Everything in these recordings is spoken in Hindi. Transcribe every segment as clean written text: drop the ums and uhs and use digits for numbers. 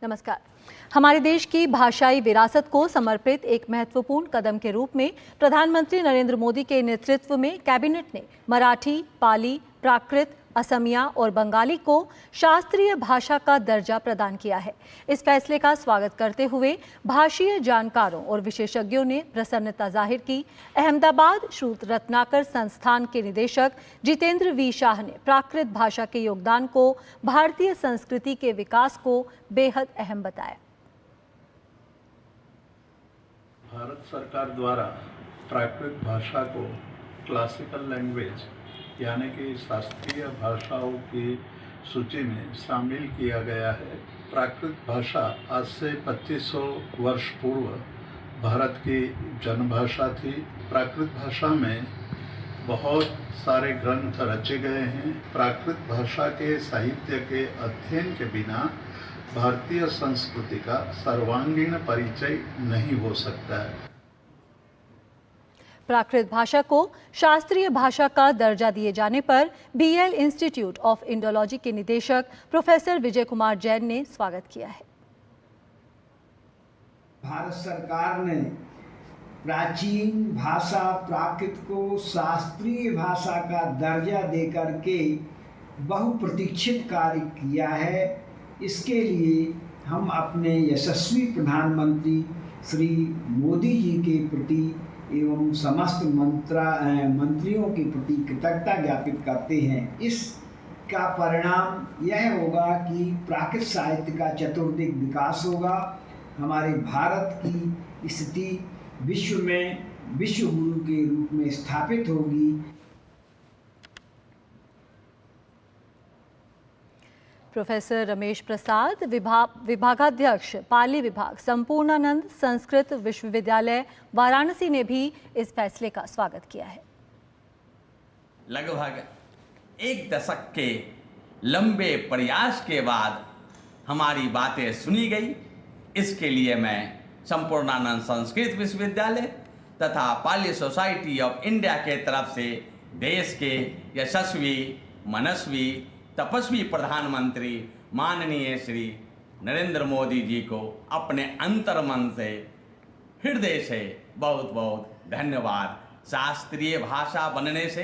नमस्कार। हमारे देश की भाषाई विरासत को समर्पित एक महत्वपूर्ण कदम के रूप में प्रधानमंत्री नरेंद्र मोदी के नेतृत्व में कैबिनेट ने मराठी, पाली, प्राकृत, असमिया और बंगाली को शास्त्रीय भाषा का दर्जा प्रदान किया है। इस फैसले का स्वागत करते हुए भाषीय जानकारों और विशेषज्ञों ने प्रसन्नता जाहिर की। अहमदाबाद श्रुत रत्नाकर संस्थान के निदेशक जितेंद्र वी शाह ने प्राकृत भाषा के योगदान को भारतीय संस्कृति के विकास को बेहद अहम बताया। भारत सरकार द्वारा प्राकृत भाषा को क्लासिकल लैंग्वेज यानी कि शास्त्रीय भाषाओं की सूची में शामिल किया गया है। प्राकृत भाषा आज से 2500 वर्ष पूर्व भारत की जनभाषा थी। प्राकृत भाषा में बहुत सारे ग्रंथ रचे गए हैं। प्राकृत भाषा के साहित्य के अध्ययन के बिना भारतीय संस्कृति का सर्वांगीण परिचय नहीं हो सकता है। प्राकृत भाषा को शास्त्रीय भाषा का दर्जा दिए जाने पर बीएल इंस्टीट्यूट ऑफ इंडोलॉजी के निदेशक प्रोफेसर विजय कुमार जैन ने स्वागत किया है। भारत सरकार ने प्राचीन भाषा प्राकृत को शास्त्रीय भाषा का दर्जा देकर के बहुप्रतीक्षित कार्य किया है। इसके लिए हम अपने यशस्वी प्रधानमंत्री श्री मोदी जी के प्रति एवं समस्त मंत्रियों के प्रति कृतज्ञता ज्ञापित करते हैं। इसका परिणाम यह होगा कि प्राकृत साहित्य का चतुर्दिक विकास होगा। हमारे भारत की स्थिति विश्व में विश्व गुरु के रूप में स्थापित होगी। प्रोफेसर रमेश प्रसाद, विभागाध्यक्ष पाली विभाग, संपूर्णानंद संस्कृत विश्वविद्यालय वाराणसी ने भी इस फैसले का स्वागत किया है। लगभग एक दशक के लंबे प्रयास के बाद हमारी बातें सुनी गई। इसके लिए मैं संपूर्णानंद संस्कृत विश्वविद्यालय तथा पाली सोसाइटी ऑफ इंडिया के तरफ से देश के यशस्वी, मनस्वी, तपस्वी प्रधानमंत्री माननीय श्री नरेंद्र मोदी जी को अपने अंतर्मन से, हृदय से बहुत बहुत धन्यवाद। शास्त्रीय भाषा बनने से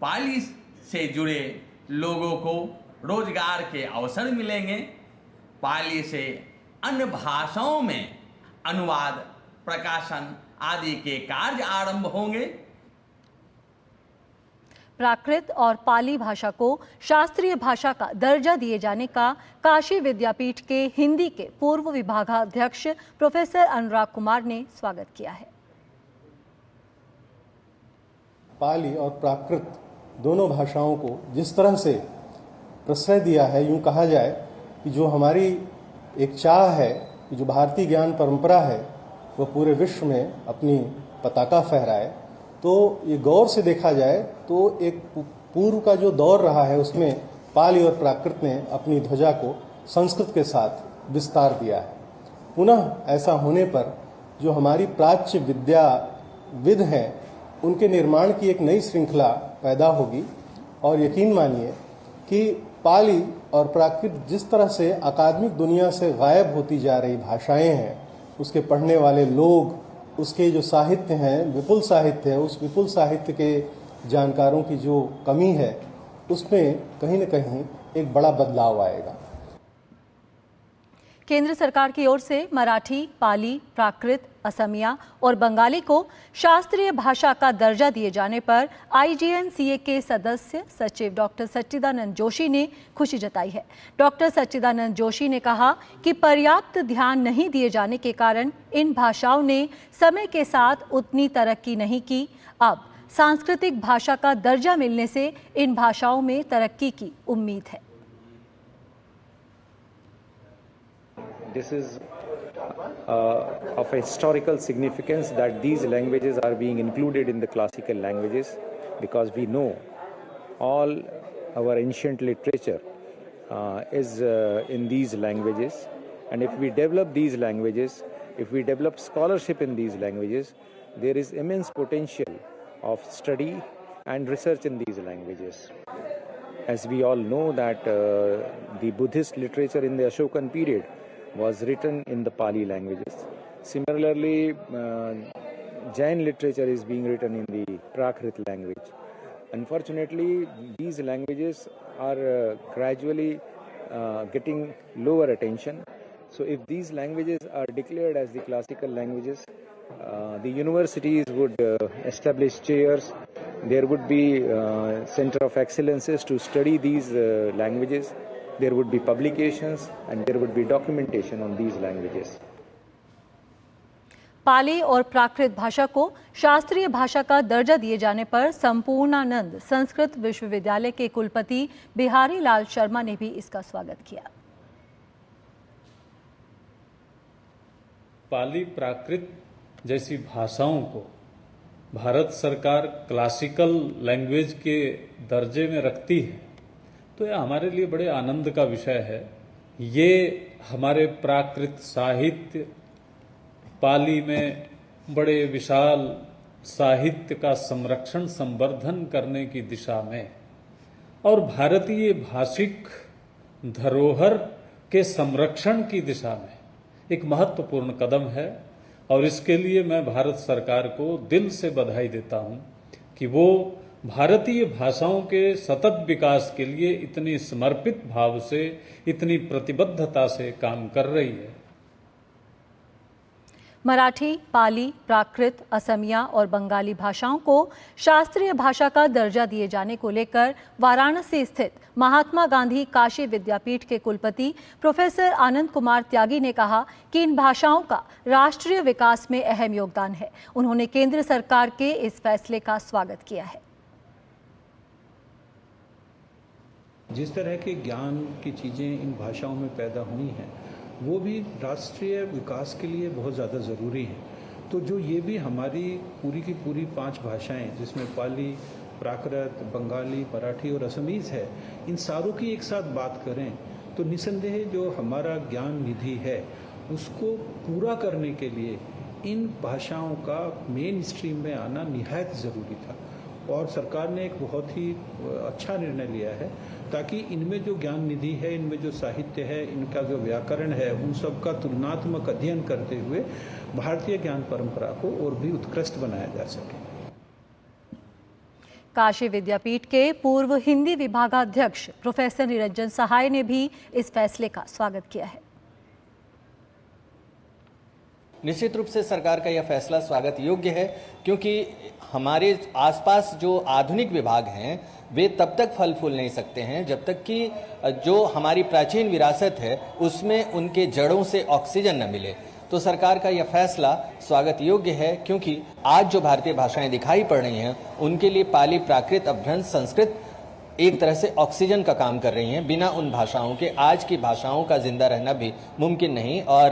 पाली से जुड़े लोगों को रोजगार के अवसर मिलेंगे। पाली से अन्य भाषाओं में अनुवाद, प्रकाशन आदि के कार्य आरंभ होंगे। प्राकृत और पाली भाषा को शास्त्रीय भाषा का दर्जा दिए जाने का काशी विद्यापीठ के हिंदी के पूर्व विभागाध्यक्ष प्रोफेसर अनुराग कुमार ने स्वागत किया है। पाली और प्राकृत दोनों भाषाओं को जिस तरह से प्रश्रय दिया है, यूं कहा जाए कि जो हमारी एक चाह है कि जो भारतीय ज्ञान परंपरा है वह पूरे विश्व में अपनी पताका फहराए, तो ये गौर से देखा जाए तो एक पूर्व का जो दौर रहा है उसमें पाली और प्राकृत ने अपनी ध्वजा को संस्कृत के साथ विस्तार दिया है। पुनः ऐसा होने पर जो हमारी प्राच्य विद्याविद हैं उनके निर्माण की एक नई श्रृंखला पैदा होगी। और यकीन मानिए कि पाली और प्राकृत जिस तरह से अकादमिक दुनिया से गायब होती जा रही भाषाएं हैं, उसके पढ़ने वाले लोग, उसके जो साहित्य हैं, विपुल साहित्य है, उस विपुल साहित्य के जानकारों की जो कमी है उसमें कहीं न कहीं एक बड़ा बदलाव आएगा। केंद्र सरकार की ओर से मराठी, पाली, प्राकृत, असमिया और बंगाली को शास्त्रीय भाषा का दर्जा दिए जाने पर IGNCA के सदस्य सचिव डॉक्टर सच्चिदानंद जोशी ने खुशी जताई है। डॉक्टर सच्चिदानंद जोशी ने कहा कि पर्याप्त ध्यान नहीं दिए जाने के कारण इन भाषाओं ने समय के साथ उतनी तरक्की नहीं की। अब सांस्कृतिक भाषा का दर्जा मिलने से इन भाषाओं में तरक्की की उम्मीद है। This is of a historical significance that these languages are being included in the classical languages, because we know all our ancient literature is in these languages, and if we develop these languages, if we develop scholarship in these languages, there is immense potential of study and research in these languages. As we all know that the Buddhist literature in the Ashokan period was written in the Pali languages. Similarly, Jain literature is being written in the Prakrit language. Unfortunately, these languages are gradually getting lower attention. So if these languages are declared as the classical languages, the universities would establish chairs. There would be center of excellences to study these languages. There would be publications and there would be documentation on these languages. पाली और प्राकृत भाषा को शास्त्रीय भाषा का दर्जा दिए जाने पर संपूर्णानंद संस्कृत विश्वविद्यालय के कुलपति बिहारी लाल शर्मा ने भी इसका स्वागत किया। पाली प्राकृत जैसी भाषाओं को भारत सरकार क्लासिकल लैंग्वेज के दर्जे में रखती है तो यह हमारे लिए बड़े आनंद का विषय है। ये हमारे प्राकृत साहित्य, पाली में बड़े विशाल साहित्य का संरक्षण संवर्धन करने की दिशा में और भारतीय भाषिक धरोहर के संरक्षण की दिशा में एक महत्वपूर्ण कदम है और इसके लिए मैं भारत सरकार को दिल से बधाई देता हूं कि वो भारतीय भाषाओं के सतत विकास के लिए इतनी समर्पित भाव से, इतनी प्रतिबद्धता से काम कर रही है। मराठी, पाली, प्राकृत, असमिया और बंगाली भाषाओं को शास्त्रीय भाषा का दर्जा दिए जाने को लेकर वाराणसी स्थित महात्मा गांधी काशी विद्यापीठ के कुलपति प्रोफेसर आनंद कुमार त्यागी ने कहा कि इन भाषाओं का राष्ट्रीय विकास में अहम योगदान है। उन्होंने केंद्र सरकार के इस फैसले का स्वागत किया है। जिस तरह के ज्ञान की चीज़ें इन भाषाओं में पैदा हुई हैं वो भी राष्ट्रीय विकास के लिए बहुत ज़्यादा ज़रूरी है। तो जो ये भी हमारी पूरी की पूरी 5 भाषाएं जिसमें पाली, प्राकृत, बंगाली, मराठी और असमीज़ है, इन सारों की एक साथ बात करें तो निसंदेह जो हमारा ज्ञान निधि है उसको पूरा करने के लिए इन भाषाओं का मेन स्ट्रीम में आना निहायत ज़रूरी था और सरकार ने एक बहुत ही अच्छा निर्णय लिया है ताकि इनमें जो ज्ञान निधि है, इनमें जो साहित्य है, इनका जो व्याकरण है, उन सब का तुलनात्मक अध्ययन करते हुए भारतीय ज्ञान परंपरा को और भी उत्कृष्ट बनाया जा सके। काशी विद्यापीठ के पूर्व हिंदी विभागाध्यक्ष प्रोफेसर निरंजन सहाय ने भी इस फैसले का स्वागत किया है। निश्चित रूप से सरकार का यह फैसला स्वागत योग्य है क्योंकि हमारे आसपास जो आधुनिक विभाग हैं वे तब तक फल फूल नहीं सकते हैं जब तक कि जो हमारी प्राचीन विरासत है उसमें उनके जड़ों से ऑक्सीजन न मिले। तो सरकार का यह फैसला स्वागत योग्य है क्योंकि आज जो भारतीय भाषाएं दिखाई पड़ रही हैं उनके लिए पाली, प्राकृत, अपभ्रंश, संस्कृत एक तरह से ऑक्सीजन का काम कर रही हैं। बिना उन भाषाओं के आज की भाषाओं का जिंदा रहना भी मुमकिन नहीं और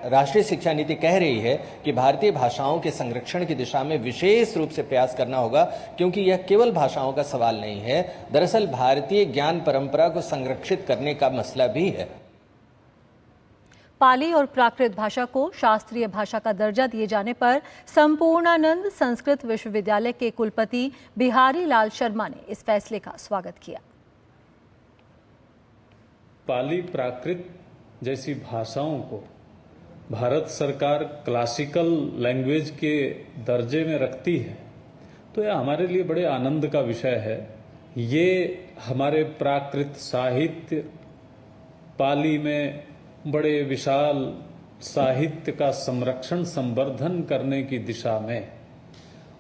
राष्ट्रीय शिक्षा नीति कह रही है कि भारतीय भाषाओं के संरक्षण की दिशा में विशेष रूप से प्रयास करना होगा क्योंकि यह केवल भाषाओं का सवाल नहीं है, दरअसल भारतीय ज्ञान परंपरा को संरक्षित करने का मसला भी है। पाली और प्राकृत भाषा को शास्त्रीय भाषा का दर्जा दिए जाने पर संपूर्णानंद संस्कृत विश्वविद्यालय के कुलपति बिहारी लाल शर्मा ने इस फैसले का स्वागत किया। पाली प्राकृत जैसी भाषाओं को भारत सरकार क्लासिकल लैंग्वेज के दर्जे में रखती है तो यह हमारे लिए बड़े आनंद का विषय है। ये हमारे प्राकृत साहित्य, पाली में बड़े विशाल साहित्य का संरक्षण संवर्धन करने की दिशा में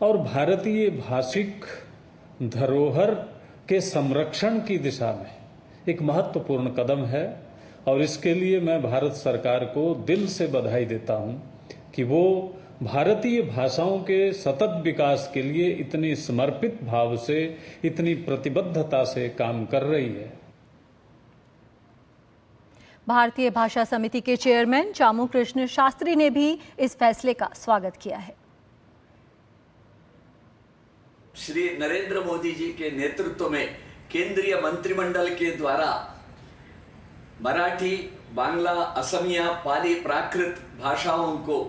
और भारतीय भाषिक धरोहर के संरक्षण की दिशा में एक महत्वपूर्ण कदम है और इसके लिए मैं भारत सरकार को दिल से बधाई देता हूं कि वो भारतीय भाषाओं के सतत विकास के लिए इतनी समर्पित भाव से, इतनी प्रतिबद्धता से काम कर रही है। भारतीय भाषा समिति के चेयरमैन चामू कृष्ण शास्त्री ने भी इस फैसले का स्वागत किया है। श्री नरेंद्र मोदी जी के नेतृत्व में केंद्रीय मंत्रिमंडल के द्वारा मराठी, बांग्ला, असमिया, पाली, प्राकृत भाषाओं को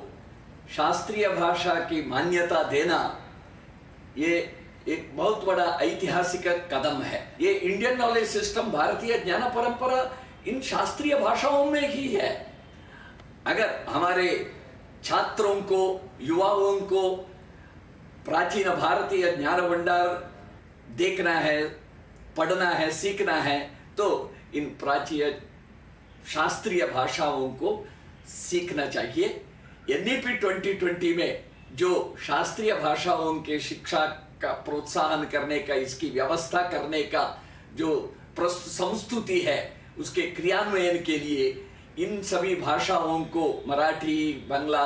शास्त्रीय भाषा की मान्यता देना ये एक बहुत बड़ा ऐतिहासिक कदम है। ये इंडियन नॉलेज सिस्टम, भारतीय ज्ञान परंपरा इन शास्त्रीय भाषाओं में ही है अगर हमारे छात्रों को, युवाओं को प्राचीन भारतीय ज्ञान भंडार देखना है, पढ़ना है, सीखना है, तो इन प्राचीन शास्त्रीय भाषाओं को सीखना चाहिए। एनईपी 2020 में जो शास्त्रीय भाषाओं के शिक्षा का प्रोत्साहन करने का, इसकी व्यवस्था करने का जो संस्तुति है, उसके क्रियान्वयन के लिए इन सभी भाषाओं को, मराठी, बांग्ला,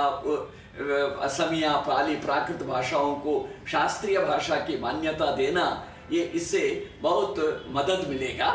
असमिया, पाली, प्राकृत भाषाओं को शास्त्रीय भाषा की मान्यता देना, ये इससे बहुत मदद मिलेगा।